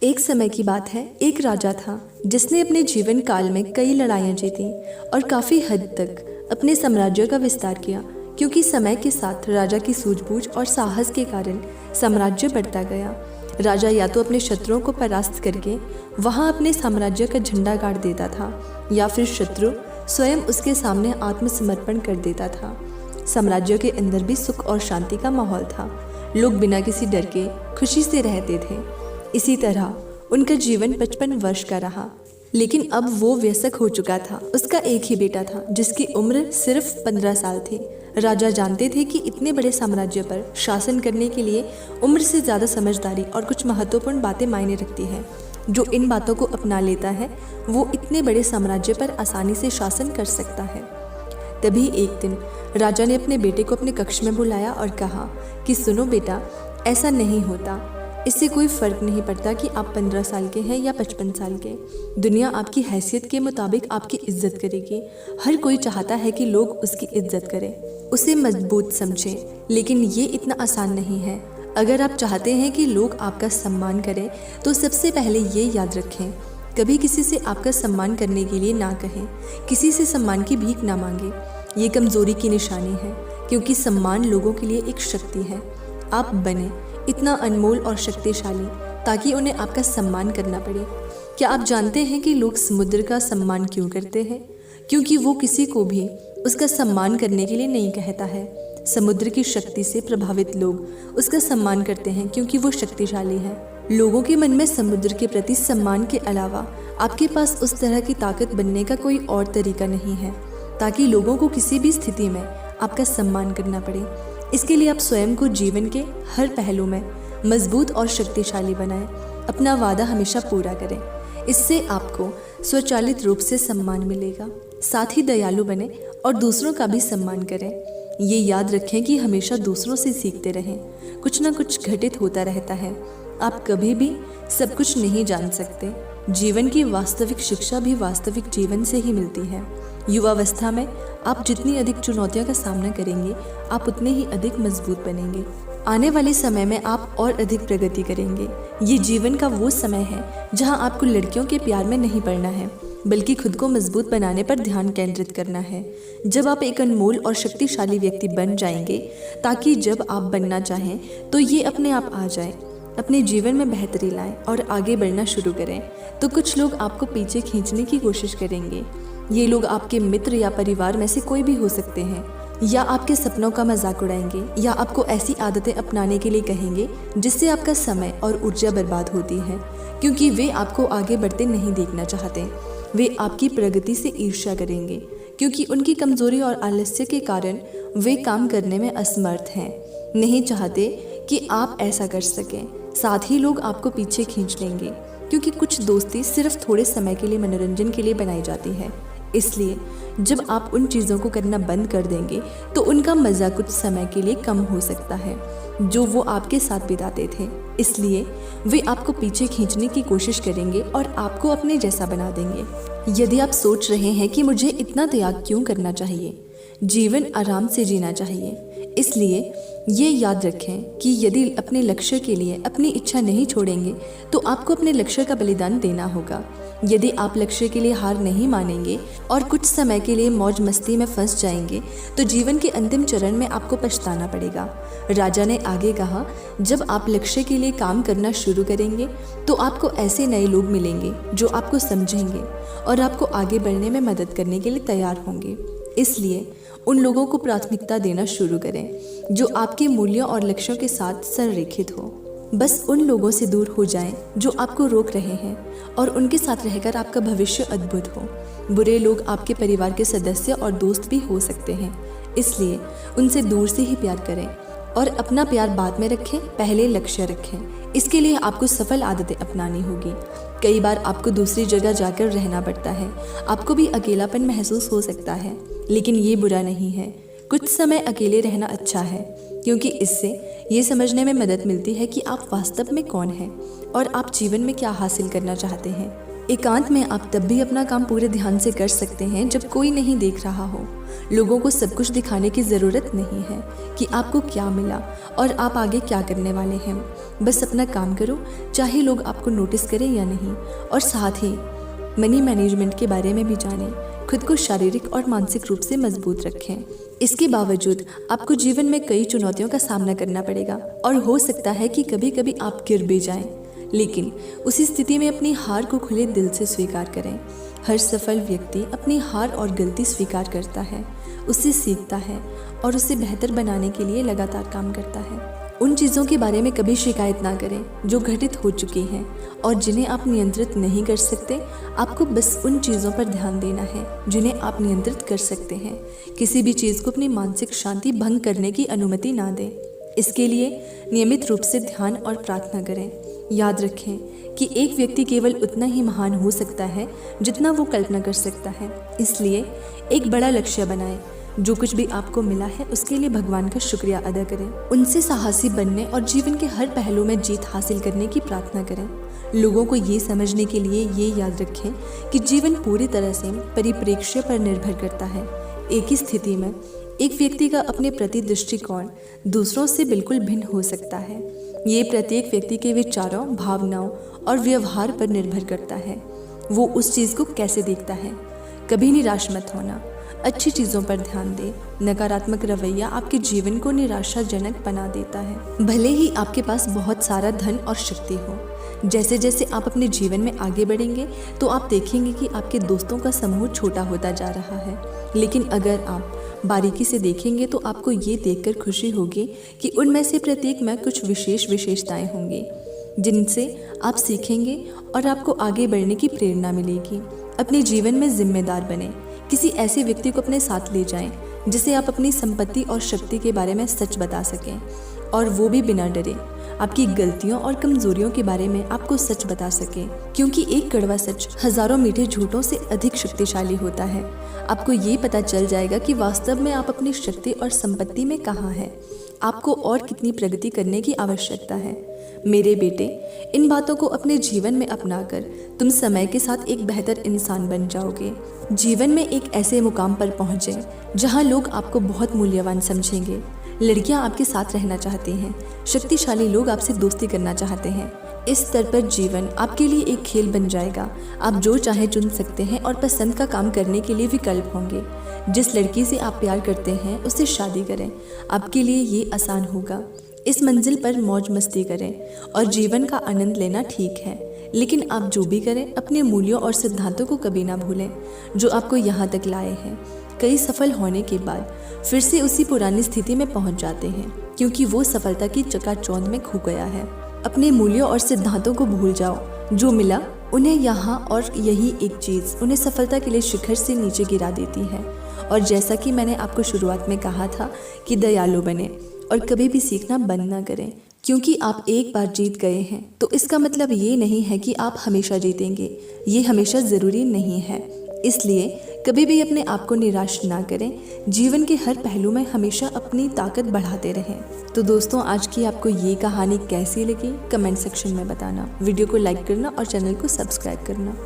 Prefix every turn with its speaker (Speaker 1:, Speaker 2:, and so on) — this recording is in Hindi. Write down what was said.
Speaker 1: एक समय की बात है, एक राजा था जिसने अपने जीवन काल में कई लड़ाइयाँ जीती और काफ़ी हद तक अपने साम्राज्य का विस्तार किया। क्योंकि समय के साथ राजा की सूझबूझ और साहस के कारण साम्राज्य बढ़ता गया। राजा या तो अपने शत्रुओं को परास्त करके वहाँ अपने साम्राज्य का झंडा गाड़ देता था, या फिर शत्रु स्वयं उसके सामने आत्मसमर्पण कर देता था। साम्राज्य के अंदर भी सुख और शांति का माहौल था। लोग बिना किसी डर के खुशी से रहते थे। इसी तरह उनका जीवन 55 वर्ष का रहा। लेकिन अब वो वयस्क हो चुका था। उसका एक ही बेटा था जिसकी उम्र सिर्फ 15 साल थी। राजा जानते थे कि इतने बड़े साम्राज्य पर शासन करने के लिए उम्र से ज़्यादा समझदारी और कुछ महत्वपूर्ण बातें मायने रखती है। जो इन बातों को अपना लेता है वो इतने बड़े साम्राज्य पर आसानी से शासन कर सकता है। तभी एक दिन राजा ने अपने बेटे को अपने कक्ष में बुलाया और कहा कि सुनो बेटा, ऐसा नहीं होता। इससे कोई फ़र्क नहीं पड़ता कि आप 15 साल के हैं या 55 साल के। दुनिया आपकी हैसियत के मुताबिक आपकी इज्जत करेगी। हर कोई चाहता है कि लोग उसकी इज्जत करें, उसे मजबूत समझें, लेकिन ये इतना आसान नहीं है। अगर आप चाहते हैं कि लोग आपका सम्मान करें तो सबसे पहले ये याद रखें, कभी किसी से आपका सम्मान करने के लिए ना कहें। किसी से सम्मान की भीख ना मांगे। ये कमज़ोरी की निशानी है, क्योंकि सम्मान लोगों के लिए एक शक्ति है। आप बने इतना अनमोल और शक्तिशाली ताकि उन्हें आपका सम्मान करना पड़े। क्या आप जानते हैं कि लोग समुद्र का सम्मान क्यों करते हैं? क्योंकि वो किसी को भी उसका सम्मान करने के लिए नहीं कहता है। समुद्र की शक्ति से प्रभावित लोग उसका सम्मान करते हैं क्योंकि वो शक्तिशाली है। लोगों के मन में समुद्र के प्रति सम्मान के अलावा आपके पास उस तरह की ताकत बनने का कोई और तरीका नहीं है ताकि लोगों को किसी भी स्थिति में आपका सम्मान करना पड़े। इसके लिए आप स्वयं को जीवन के हर पहलू में मजबूत और शक्तिशाली बनाएं। अपना वादा हमेशा पूरा करें। इससे आपको स्वचालित रूप से सम्मान मिलेगा। साथ ही दयालु बने और दूसरों का भी सम्मान करें। ये याद रखें कि हमेशा दूसरों से सीखते रहें। कुछ ना कुछ घटित होता रहता है। आप कभी भी सब कुछ नहीं जान सकते। जीवन की वास्तविक शिक्षा भी वास्तविक जीवन से ही मिलती है। युवावस्था में आप जितनी अधिक चुनौतियों का सामना करेंगे, आप उतने ही अधिक मजबूत बनेंगे। आने वाले समय में आप और अधिक प्रगति करेंगे। ये जीवन का वो समय है जहां आपको लड़कियों के प्यार में नहीं पड़ना है, बल्कि खुद को मजबूत बनाने पर ध्यान केंद्रित करना है। जब आप एक अनमोल और शक्तिशाली व्यक्ति बन जाएंगे, ताकि जब आप बनना चाहें तो ये अपने आप आ जाए। अपने जीवन में बेहतरी लाएं और आगे बढ़ना शुरू करें, तो कुछ लोग आपको पीछे खींचने की कोशिश करेंगे। ये लोग आपके मित्र या परिवार में से कोई भी हो सकते हैं, या आपके सपनों का मजाक उड़ाएंगे, या आपको ऐसी आदतें अपनाने के लिए कहेंगे जिससे आपका समय और ऊर्जा बर्बाद होती है, क्योंकि वे आपको आगे बढ़ते नहीं देखना चाहते। वे आपकी प्रगति से ईर्ष्या करेंगे, क्योंकि उनकी कमजोरी और आलस्य के कारण वे काम करने में असमर्थ हैं, नहीं चाहते कि आप ऐसा कर सकें। साथ ही लोग आपको पीछे खींच लेंगे, क्योंकि कुछ दोस्ती सिर्फ थोड़े समय के लिए मनोरंजन के लिए बनाई जाती है। इसलिए जब आप उन चीज़ों को करना बंद कर देंगे तो उनका मज़ा कुछ समय के लिए कम हो सकता है जो वो आपके साथ बिताते थे। इसलिए वे आपको पीछे खींचने की कोशिश करेंगे और आपको अपने जैसा बना देंगे। यदि आप सोच रहे हैं कि मुझे इतना त्याग क्यों करना चाहिए, जीवन आराम से जीना चाहिए, इसलिए ये याद रखें कि यदि अपने लक्ष्य के लिए अपनी इच्छा नहीं छोड़ेंगे तो आपको अपने लक्ष्य का बलिदान देना होगा। यदि आप लक्ष्य के लिए हार नहीं मानेंगे और कुछ समय के लिए मौज मस्ती में फंस जाएंगे तो जीवन के अंतिम चरण में आपको पछताना पड़ेगा। राजा ने आगे कहा, जब आप लक्ष्य के लिए काम करना शुरू करेंगे तो आपको ऐसे नए लोग मिलेंगे जो आपको समझेंगे और आपको आगे बढ़ने में मदद करने के लिए तैयार होंगे। इसलिए उन लोगों को प्राथमिकता देना शुरू करें जो आपके मूल्यों और लक्ष्यों के साथ संरेखित हो। बस उन लोगों से दूर हो जाएं जो आपको रोक रहे हैं और उनके साथ रहकर आपका भविष्य अद्भुत हो। बुरे लोग आपके परिवार के सदस्य और दोस्त भी हो सकते हैं, इसलिए उनसे दूर से ही प्यार करें और अपना प्यार बाद में रखें, पहले लक्ष्य रखें। इसके लिए आपको सफल आदतें अपनानी होगी। कई बार आपको दूसरी जगह जाकर रहना पड़ता है। आपको भी अकेलापन महसूस हो सकता है, लेकिन ये बुरा नहीं है। कुछ समय अकेले रहना अच्छा है, क्योंकि इससे ये समझने में मदद मिलती है कि आप वास्तव में कौन हैं और आप जीवन में क्या हासिल करना चाहते हैं। एकांत में आप तब भी अपना काम पूरे ध्यान से कर सकते हैं जब कोई नहीं देख रहा हो। लोगों को सब कुछ दिखाने की ज़रूरत नहीं है कि आपको क्या मिला और आप आगे क्या करने वाले हैं। बस अपना काम करो, चाहे लोग आपको नोटिस करें या नहीं। और साथ ही मनी मैनेजमेंट के बारे में भी जानें। खुद को शारीरिक और मानसिक रूप से मजबूत रखें। इसके बावजूद आपको जीवन में कई चुनौतियों का सामना करना पड़ेगा और हो सकता है कि कभी कभी आप गिर भी जाएं। लेकिन उसी स्थिति में अपनी हार को खुले दिल से स्वीकार करें। हर सफल व्यक्ति अपनी हार और गलती स्वीकार करता है, उससे सीखता है और उसे बेहतर बनाने के लिए लगातार काम करता है। उन चीज़ों के बारे में कभी शिकायत ना करें जो घटित हो चुकी हैं और जिन्हें आप नियंत्रित नहीं कर सकते। आपको बस उन चीज़ों पर ध्यान देना है जिन्हें आप नियंत्रित कर सकते हैं। किसी भी चीज़ को अपनी मानसिक शांति भंग करने की अनुमति ना दें। इसके लिए नियमित रूप से ध्यान और प्रार्थना करें। याद रखें कि एक व्यक्ति केवल उतना ही महान हो सकता है जितना वो कल्पना कर सकता है। इसलिए एक बड़ा लक्ष्य बनाएं। जो कुछ भी आपको मिला है उसके लिए भगवान का शुक्रिया अदा करें। उनसे साहसी बनने और जीवन के हर पहलू में जीत हासिल करने की प्रार्थना करें। लोगों को ये समझने के लिए ये याद रखें कि जीवन पूरी तरह से परिप्रेक्ष्य पर निर्भर करता है। एक ही स्थिति में एक व्यक्ति का अपने प्रति दृष्टिकोण दूसरों से बिल्कुल भिन्न हो सकता है। ये प्रत्येक व्यक्ति के विचारों, भावनाओं और व्यवहार पर निर्भर करता है। वो उस चीज़ को कैसे देखता है। कभी निराश मत होना, अच्छी चीज़ों पर ध्यान दें। नकारात्मक रवैया आपके जीवन को निराशाजनक बना देता है। भले ही आपके पास बहुत सारा धन और शक्ति हो, जैसे जैसे आप अपने जीवन में आगे बढ़ेंगे तो आप देखेंगे कि आपके दोस्तों का समूह छोटा होता जा रहा है। लेकिन अगर आप बारीकी से देखेंगे तो आपको ये देखकर खुशी होगी कि उनमें से प्रत्येक में कुछ विशेष विशेषताएं होंगी जिनसे आप सीखेंगे और आपको आगे बढ़ने की प्रेरणा मिलेगी। अपने जीवन में जिम्मेदार बने। किसी ऐसे व्यक्ति को अपने साथ ले जाएं जिसे आप अपनी संपत्ति और शक्ति के बारे में सच बता सकें, और वो भी बिना डरे। आपकी गलतियों और कमजोरियों के बारे में आपको सच बता सके, क्योंकि एक कड़वा सच हजारों मीठे झूठों से अधिक शक्तिशाली होता है। आपको ये पता चल जाएगा कि वास्तव में आप अपनी शक्ति और संपत्ति में कहाँ हैं। आपको और कितनी प्रगति करने की आवश्यकता है। मेरे बेटे, इन बातों को अपने जीवन में अपनाकर तुम समय के साथ एक बेहतर इंसान बन जाओगे। जीवन में एक ऐसे मुकाम पर पहुँचे जहाँ लोग आपको बहुत मूल्यवान समझेंगे। लड़कियां आपके साथ रहना चाहती हैं, शक्तिशाली लोग आपसे दोस्ती करना चाहते हैं। इस स्तर पर जीवन आपके लिए एक खेल बन जाएगा। आप जो चाहे चुन सकते हैं और पसंद का काम करने के लिए विकल्प होंगे। जिस लड़की से आप प्यार करते हैं उससे शादी करें, आपके लिए ये आसान होगा। इस मंजिल पर मौज मस्ती करें और जीवन का आनंद लेना ठीक है, लेकिन आप जो भी करें अपने मूल्यों और सिद्धांतों को कभी ना भूलें जो आपको यहाँ तक लाए हैं। कई सफल होने के बाद फिर से उसी पुरानी स्थिति में पहुंच जाते हैं, क्योंकि वो सफलता की चकाचौंध में खो गया है। अपने मूल्यों और सिद्धांतों को भूल जाओ। जो मिला उन्हें यहाँ और यही एक चीज़ उन्हें सफलता के लिए शिखर से नीचे गिरा देती है। और जैसा कि मैंने आपको शुरुआत में कहा था कि दयालु बने और कभी भी सीखना बंद ना करें, क्योंकि आप एक बार जीत गए हैं तो इसका मतलब ये नहीं है कि आप हमेशा जीतेंगे। ये हमेशा ज़रूरी नहीं है। इसलिए कभी भी अपने आप को निराश ना करें। जीवन के हर पहलू में हमेशा अपनी ताकत बढ़ाते रहें। तो दोस्तों, आज की आपको ये कहानी कैसी लगी कमेंट सेक्शन में बताना। वीडियो को लाइक करना और चैनल को सब्सक्राइब करना।